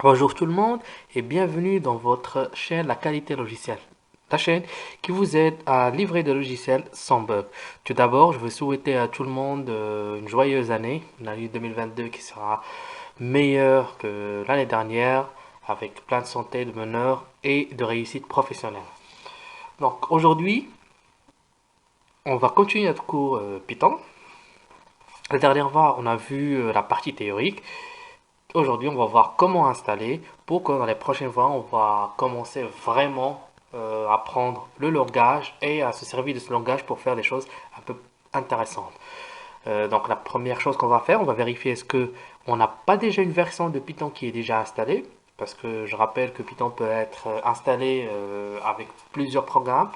Bonjour tout le monde et bienvenue dans votre chaîne La Qualité Logicielle, la chaîne qui vous aide à livrer des logiciels sans bug. Tout d'abord, je veux souhaiter à tout le monde une joyeuse année, une année 2022 qui sera meilleure que l'année dernière, avec plein de santé, de bonheur et de réussite professionnelle. Donc aujourd'hui, on va continuer notre cours Python. La dernière fois, on a vu la partie théorique. Aujourd'hui, on va voir comment installer pour que dans les prochaines fois, on va commencer vraiment à apprendre le langage et à se servir de ce langage pour faire des choses un peu intéressantes. Donc la première chose qu'on va faire, on va vérifier est-ce que on n'a pas déjà une version de Python qui est déjà installée. Parce que je rappelle que Python peut être installé avec plusieurs programmes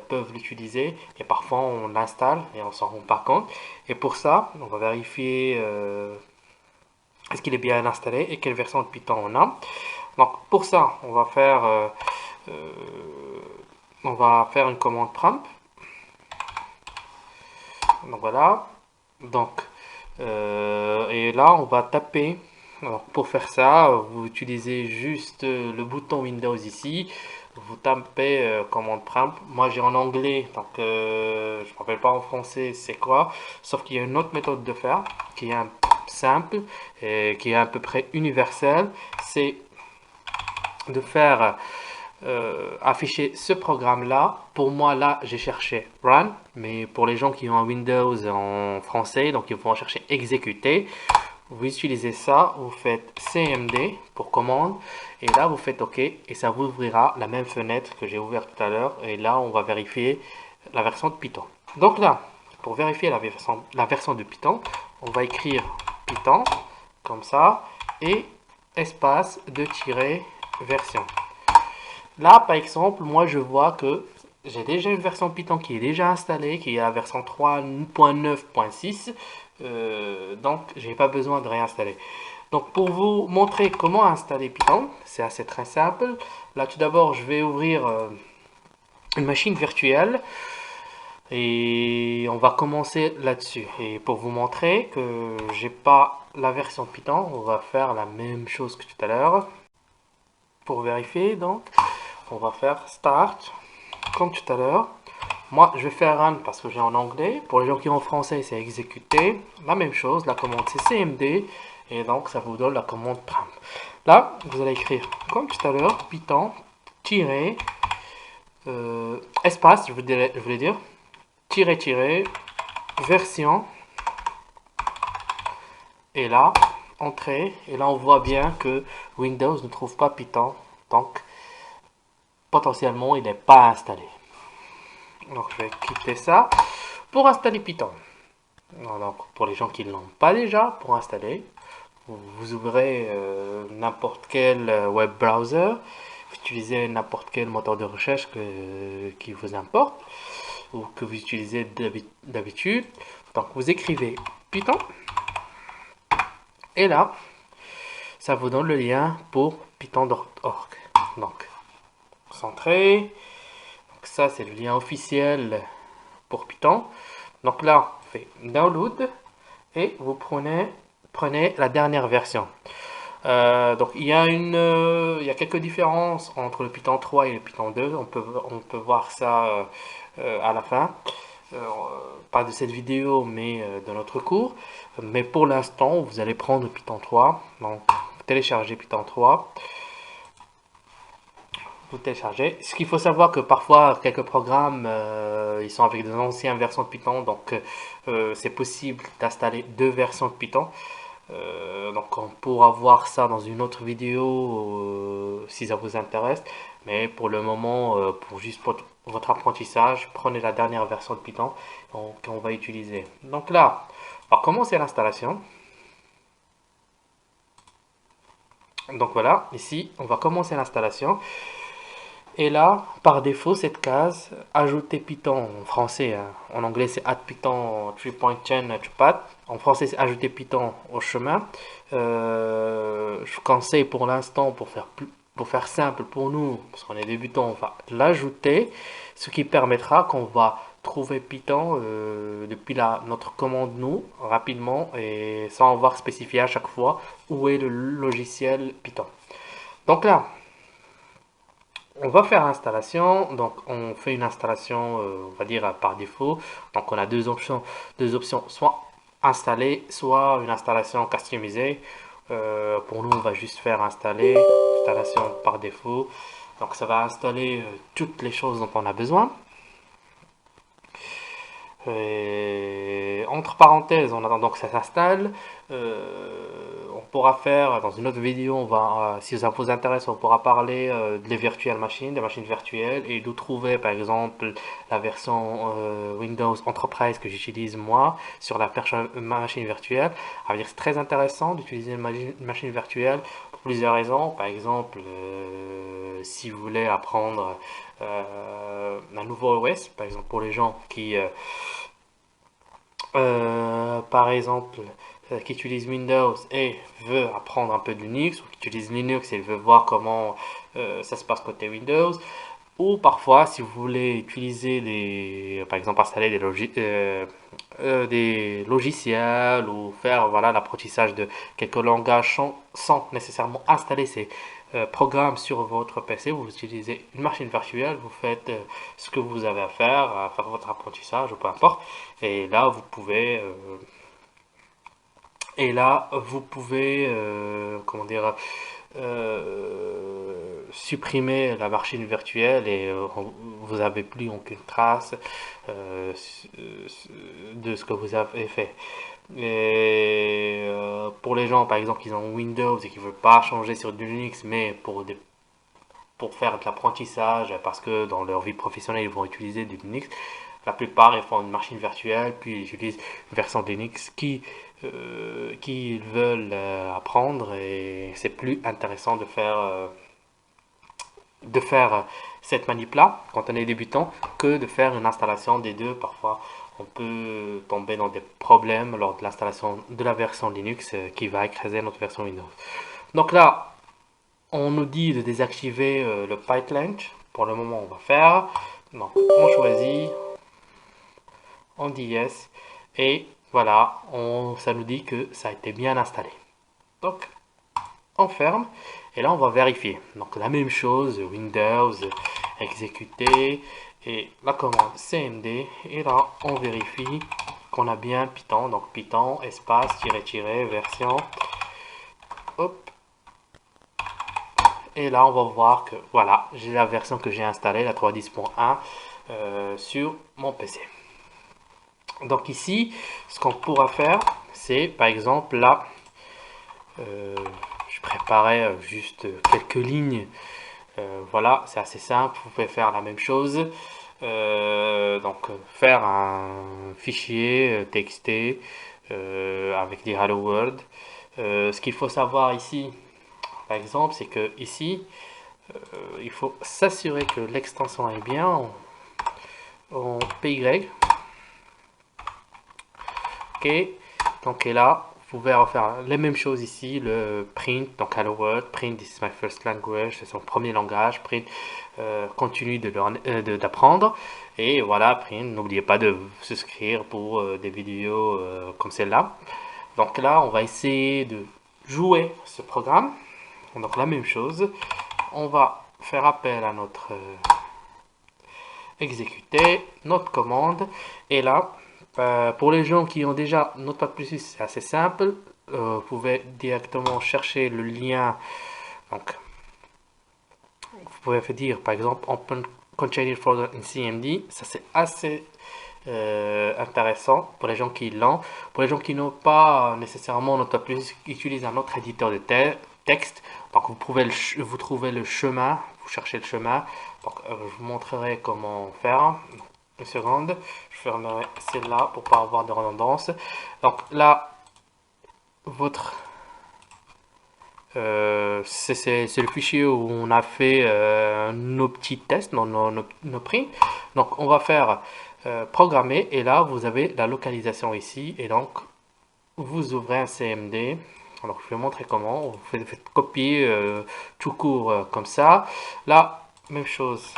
peuvent l'utiliser et parfois on l'installe et on s'en rend pas compte. Et pour ça, on va vérifier est-ce qu'il est bien installé et quelle version de Python on a. Donc pour ça, euh, on va faire une commande prompt. Donc voilà. Donc et là on va taper. Alors, pour faire ça, vous utilisez juste le bouton Windows ici. Vous tapez commande prompt. Moi j'ai en anglais, donc je ne me rappelle pas en français c'est quoi. Sauf qu'il y a une autre méthode de faire qui est simple et qui est à peu près universelle. C'est de faire afficher ce programme-là. Pour moi, là, j'ai cherché Run, mais pour les gens qui ont un Windows en français, donc ils vont chercher Exécuter. Vous utilisez ça, vous faites CMD pour commande, et là vous faites OK, et ça vous ouvrira la même fenêtre que j'ai ouverte tout à l'heure, et là on va vérifier la version de Python. Donc là, pour vérifier la version de Python, on va écrire Python, comme ça, et espace de tirer version. Là, par exemple, moi je vois que j'ai déjà une version Python qui est déjà installée, qui est la version 3.9.6. Donc, j'ai pas besoin de réinstaller. Donc, pour vous montrer comment installer Python, c'est assez très simple. Là, tout d'abord, je vais ouvrir une machine virtuelle et on va commencer là-dessus. Et pour vous montrer que j'ai pas la version Python, on va faire la même chose que tout à l'heure. Pour vérifier, donc, on va faire Start, comme tout à l'heure. Moi, je vais faire Run parce que j'ai en anglais. Pour les gens qui ont en français, c'est exécuter. La même chose, la commande c'est CMD. Et donc, ça vous donne la commande prompt. Là, vous allez écrire, comme tout à l'heure, Python, tirer, espace, je voulais dire, tirer, tirer, version. Et là, entrée. Et là, on voit bien que Windows ne trouve pas Python. Donc, potentiellement, il n'est pas installé. Donc, je vais quitter ça pour installer Python. Alors, pour les gens qui ne l'ont pas déjà, pour installer, vous ouvrez n'importe quel web browser, vous utilisez n'importe quel moteur de recherche qui vous importe ou que vous utilisez d'habitude. Donc, vous écrivez Python et là, ça vous donne le lien pour python.org. Donc, centré. Donc, ça, c'est le lien officiel pour Python. Donc là, on fait download et vous prenez la dernière version. Donc il y a quelques différences entre le Python 3 et le Python 2. On peut voir ça à la fin. Euh, pas de cette vidéo, mais de notre cours. Mais pour l'instant, vous allez prendre Python 3. Donc, vous téléchargez Python 3. Vous téléchargez. Ce qu'il faut savoir que parfois quelques programmes ils sont avec des anciennes versions de Python, donc c'est possible d'installer deux versions de Python. Donc on pourra voir ça dans une autre vidéo si ça vous intéresse. Mais pour le moment, pour juste votre apprentissage, prenez la dernière version de Python qu'on va utiliser. Donc là, on va commencer l'installation. Donc voilà, ici, on va commencer l'installation. Et là, par défaut, cette case, ajouter Python en français, hein. En anglais c'est add Python 3.10 to path. En français c'est ajouter Python au chemin. Je conseille pour l'instant, pour faire simple pour nous, parce qu'on est débutant, on va l'ajouter, ce qui permettra qu'on va trouver Python depuis notre commande nous rapidement et sans avoir spécifié à chaque fois où est le logiciel Python. Donc là, on va faire installation. Donc on fait une installation, on va dire par défaut. Donc on a deux options, soit installer, soit une installation customisée. Pour nous, on va juste faire installation par défaut. Donc ça va installer toutes les choses dont on a besoin. Et entre parenthèses, en attendant que ça s'installe, on pourra faire dans une autre vidéo, si ça vous intéresse, on pourra parler des virtual machines, des machines virtuelles, et d'où trouver par exemple la version Windows Enterprise que j'utilise moi sur la machine virtuelle. C'est très intéressant d'utiliser une machine virtuelle pour plusieurs raisons. Par exemple, si vous voulez apprendre un nouveau OS, par exemple pour les gens par exemple, qui utilise Windows et veut apprendre un peu de Linux, ou qui utilise Linux et veut voir comment ça se passe côté Windows, ou parfois, si vous voulez utiliser par exemple, installer des logiciels ou faire voilà l'apprentissage de quelques langages sans nécessairement installer ces programmes sur votre PC, vous utilisez une machine virtuelle, vous faites ce que vous avez à faire votre apprentissage ou peu importe, et là vous pouvez comment dire, supprimer la machine virtuelle et vous n'avez plus aucune trace euh, de ce que vous avez fait. Et pour les gens, par exemple, qui ont Windows et qui ne veulent pas changer sur du Linux, mais pour faire de l'apprentissage, parce que dans leur vie professionnelle, ils vont utiliser du Linux, la plupart, ils font une machine virtuelle, puis ils utilisent une version de Linux qui veulent apprendre, et c'est plus intéressant de faire cette manip-là quand on est débutant que de faire une installation des deux. Parfois, on peut tomber dans des problèmes lors de l'installation de la version Linux qui va écraser notre version Windows. Donc là, on nous dit de désactiver le pipeline. Pour le moment, on va faire. Donc, on choisit, on dit yes, et voilà, ça nous dit que ça a été bien installé. Donc, on ferme, et là, on va vérifier. Donc, la même chose, Windows, exécuter, et la commande cmd, et là, on vérifie qu'on a bien Python. Donc, Python, espace, version. Hop. Et là, on va voir que, voilà, j'ai la version que j'ai installée, la 3.10.1, sur mon PC. Donc ici, ce qu'on pourra faire, c'est par exemple là, je préparais juste quelques lignes. Voilà, c'est assez simple, vous pouvez faire la même chose. Donc faire un fichier TXT avec des Hello World. Ce qu'il faut savoir ici, par exemple, c'est que ici, il faut s'assurer que l'extension est bien en PY. Ok, donc et là, vous pouvez refaire les mêmes choses ici, le print, donc hello world, print this is my first language, c'est son premier langage, print continue d'apprendre, et voilà, print, n'oubliez pas de souscrire pour des vidéos comme celle-là. Donc là, on va essayer de jouer ce programme, donc la même chose, on va faire appel à notre exécuter, notre commande, et là, pour les gens qui ont déjà Notepad++, c'est assez simple. Vous pouvez directement chercher le lien. Donc, vous pouvez dire par exemple Open Container Folder in CMD. Ça, c'est assez intéressant pour les gens qui l'ont. Pour les gens qui n'ont pas nécessairement Notepad++, utilisent un autre éditeur de texte. Donc, vous trouvez le chemin. Vous cherchez le chemin. Donc, je vous montrerai comment faire. Une seconde, je fermerai celle-là pour pas avoir de redondance. Donc là, c'est le fichier où on a fait nos petits tests, nos prix. Donc on va faire programmer, et là vous avez la localisation ici, et donc vous ouvrez un CMD. Alors je vais montrer comment. Vous faites copier tout court comme ça. Là, même chose,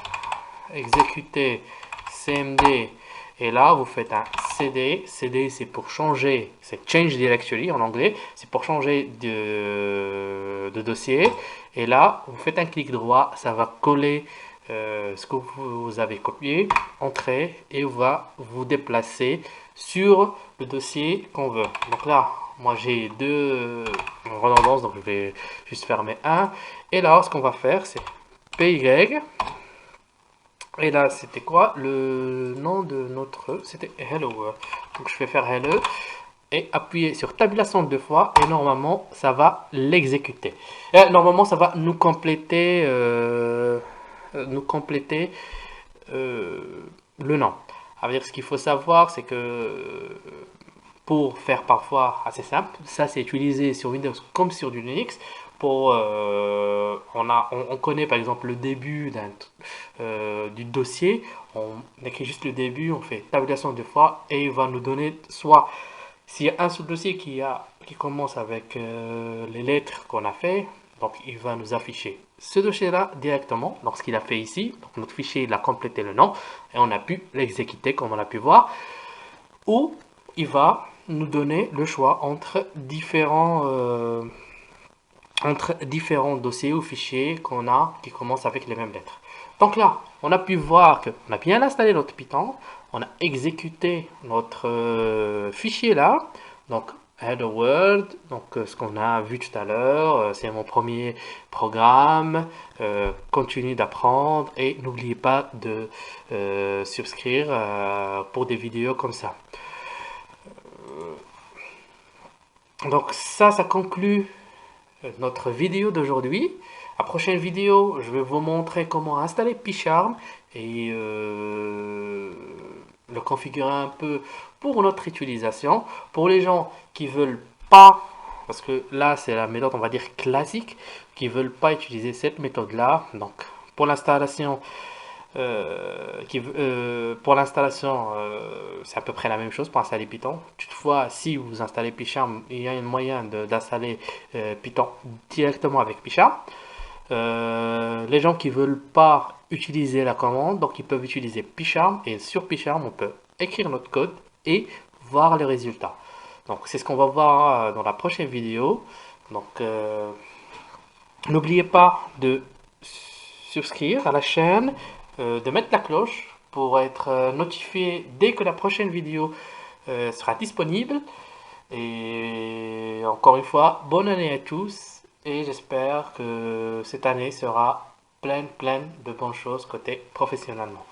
exécuter CMD, Et là, vous faites un CD. CD, c'est pour changer, c'est Change Directory en anglais. C'est pour changer de dossier. Et là, vous faites un clic droit, ça va coller ce que vous avez copié, entrer, et va vous déplacer sur le dossier qu'on veut. Donc là, moi j'ai deux redondances, donc je vais juste fermer un. Et là, ce qu'on va faire, c'est PY. Et là, c'était quoi? Le nom de notre... C'était Hello World. Donc je vais faire Hello et appuyer sur tabulation deux fois et normalement ça va l'exécuter. Normalement ça va nous compléter le nom. Alors, ce qu'il faut savoir, c'est que pour faire parfois assez simple, ça c'est utilisé sur Windows comme sur du Linux. Pour, on connaît par exemple le début du dossier, on écrit juste le début, on fait tabulation deux fois et il va nous donner soit s'il y a un seul dossier qui commence avec les lettres qu'on a fait, donc il va nous afficher ce dossier-là directement. Donc ce qu'il a fait ici, donc notre fichier il a complété le nom et on a pu l'exécuter comme on a pu voir. Ou il va nous donner le choix entre différents dossiers ou fichiers qu'on a qui commencent avec les mêmes lettres. Donc là, on a pu voir qu'on a bien installé notre Python, on a exécuté notre fichier là, donc Hello World, donc ce qu'on a vu tout à l'heure, c'est mon premier programme, continue d'apprendre et n'oubliez pas de subscrire pour des vidéos comme ça. Donc ça conclut notre vidéo d'aujourd'hui. La prochaine vidéo, je vais vous montrer comment installer PyCharm et le configurer un peu pour notre utilisation. Pour les gens qui veulent pas, parce que là c'est la méthode on va dire classique, qui veulent pas utiliser cette méthode là. Donc pour l'installation, c'est à peu près la même chose pour installer Python. Toutefois, si vous installez PyCharm, il y a un moyen d'installer Python directement avec PyCharm. Les gens qui veulent pas utiliser la commande, donc ils peuvent utiliser PyCharm et sur PyCharm, on peut écrire notre code et voir les résultats. Donc c'est ce qu'on va voir dans la prochaine vidéo. Donc n'oubliez pas de souscrire à la chaîne, de mettre la cloche pour être notifié dès que la prochaine vidéo sera disponible. Et encore une fois, bonne année à tous et j'espère que cette année sera pleine de bonnes choses côté professionnellement.